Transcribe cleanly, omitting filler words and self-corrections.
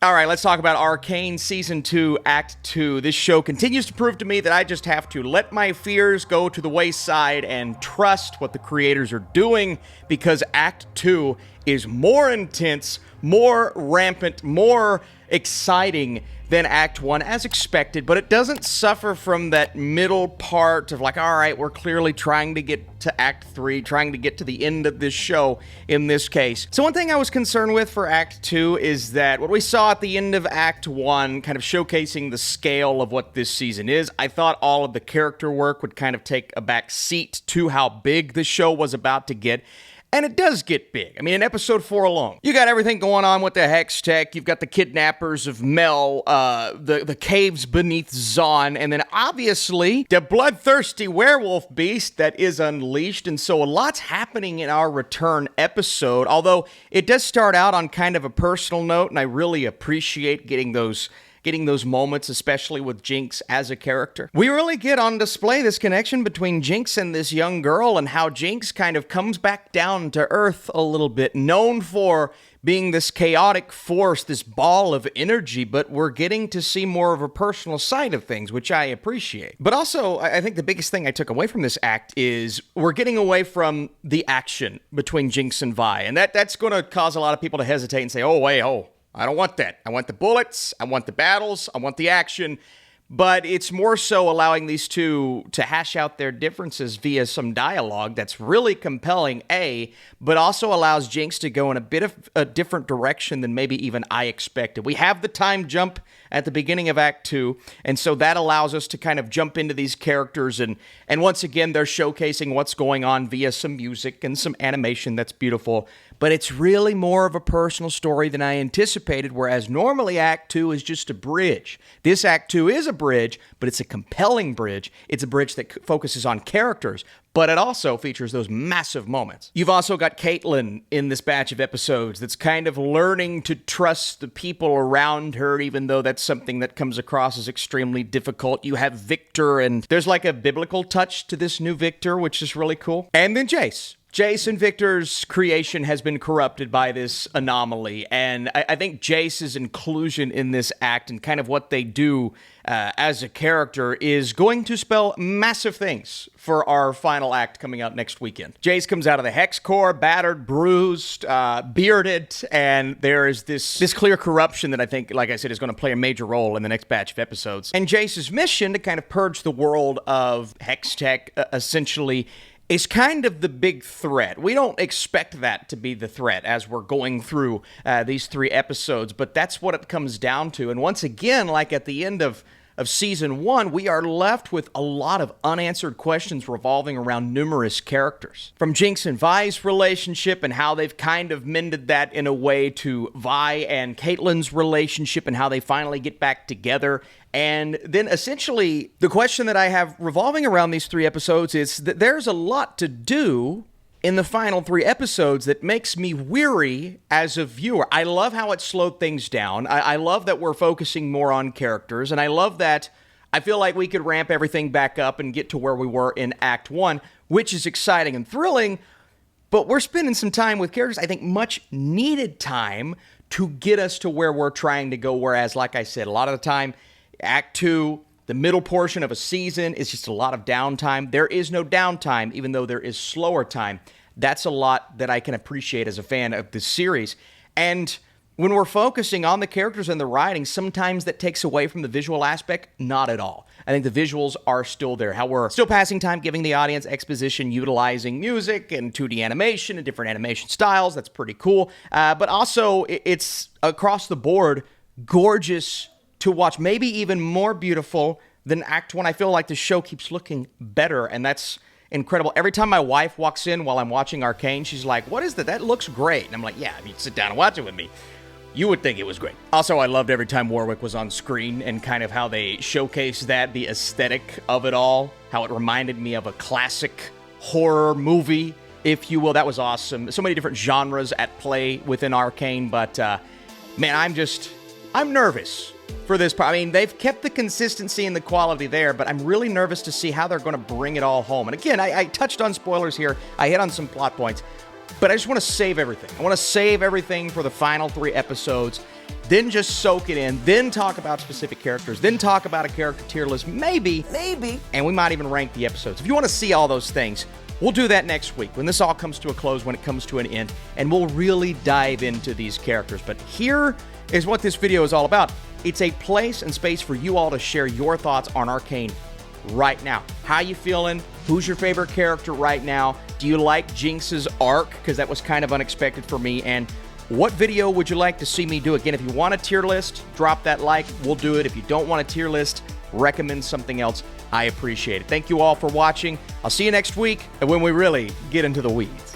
All right, let's talk about Arcane Season 2, Act 2. This show continues to prove to me that I just have to let my fears go to the wayside and trust what the creators are doing, because Act 2 is more intense, more rampant, more exciting than Act 1, as expected, but it doesn't suffer from that middle part of like, all right, we're clearly trying to get to Act 3, trying to get to the end of this show in this case. So one thing I was concerned with for Act 2 is that what we saw at the end of Act 1, kind of showcasing the scale of what this season is, I thought all of the character work would kind of take a back seat to how big the show was about to get. And it does get big. I mean, in episode 4 alone, you got everything going on with the Hex Tech. You've got the kidnappers of Mel, the caves beneath Zaun, and then obviously the bloodthirsty werewolf beast that is unleashed. And so a lot's happening in our return episode, although it does start out on kind of a personal note, and I really appreciate getting those moments, especially with Jinx as a character. We really get on display this connection between Jinx and this young girl, and how Jinx kind of comes back down to earth a little bit, known for being this chaotic force, this ball of energy, but we're getting to see more of a personal side of things, which I appreciate. But also, I think the biggest thing I took away from this act is we're getting away from the action between Jinx and Vi, and that's going to cause a lot of people to hesitate and say, I don't want that. I want the bullets, I want the battles, I want the action. But it's more so allowing these two to hash out their differences via some dialogue that's really compelling, but also allows Jinx to go in a bit of a different direction than maybe even I expected. We have the time jump at the beginning of Act 2, and so that allows us to kind of jump into these characters, and once again, they're showcasing what's going on via some music and some animation that's beautiful. But it's really more of a personal story than I anticipated, whereas normally Act 2 is just a bridge. This Act 2 is a bridge, but it's a compelling bridge. It's a bridge that focuses on characters, but it also features those massive moments. You've also got Caitlyn in this batch of episodes that's kind of learning to trust the people around her, even though that's something that comes across as extremely difficult. You have Victor, and there's like a biblical touch to this new Victor, which is really cool. And then Jace. Jace and Victor's creation has been corrupted by this anomaly, and I think Jace's inclusion in this act and kind of what they do as a character is going to spell massive things for our final act coming out next weekend. Jace comes out of the Hex Core, battered, bruised, bearded, and there is this clear corruption that I think, like I said, is going to play a major role in the next batch of episodes. And Jace's mission to kind of purge the world of Hex Tech, essentially, is kind of the big threat. We don't expect that to be the threat as we're going through these 3 episodes, but that's what it comes down to. And once again, like at the end of Season 1, we are left with a lot of unanswered questions revolving around numerous characters. From Jinx and Vi's relationship and how they've kind of mended that in a way, to Vi and Caitlyn's relationship and how they finally get back together. And then essentially, the question that I have revolving around these 3 episodes is that there's a lot to do in the final 3 episodes that makes me weary as a viewer. I love how it slowed things down. I love that we're focusing more on characters, and I love that I feel like we could ramp everything back up and get to where we were in Act 1, which is exciting and thrilling, but we're spending some time with characters, I think much needed time to get us to where we're trying to go, whereas, like I said, a lot of the time, Act 2, the middle portion of a season, is just a lot of downtime. There is no downtime, even though there is slower time. That's a lot that I can appreciate as a fan of this series. And when we're focusing on the characters and the writing, sometimes that takes away from the visual aspect. Not at all. I think the visuals are still there. How we're still passing time giving the audience exposition, utilizing music and 2D animation and different animation styles. That's pretty cool. But also, it's across the board gorgeous to watch, maybe even more beautiful than Act 1. I feel like the show keeps looking better, and that's incredible. Every time my wife walks in while I'm watching Arcane, she's like, "What is that? That looks great." And I'm like, "Yeah, I mean, sit down and watch it with me. You would think it was great." Also, I loved every time Warwick was on screen and kind of how they showcased that, the aesthetic of it all, how it reminded me of a classic horror movie, if you will. That was awesome. So many different genres at play within Arcane, but man, I'm nervous for this part. I mean, they've kept the consistency and the quality there, but I'm really nervous to see how they're going to bring it all home. And again, I touched on spoilers here. I hit on some plot points, but I just want to save everything. I want to save everything for the final 3 episodes then just soak it in, then talk about specific characters, then talk about a character tier list, maybe, and we might even rank the episodes. If you want to see all those things, we'll do that next week when this all comes to a close, when it comes to an end, and we'll really dive into these characters. But here is what this video is all about. It's a place and space for you all to share your thoughts on Arcane right now. How you feeling? Who's your favorite character right now? Do you like Jinx's arc? Because that was kind of unexpected for me. And what video would you like to see me do? Again, if you want a tier list, drop that like. We'll do it. If you don't want a tier list, recommend something else. I appreciate it. Thank you all for watching. I'll see you next week when we really get into the weeds.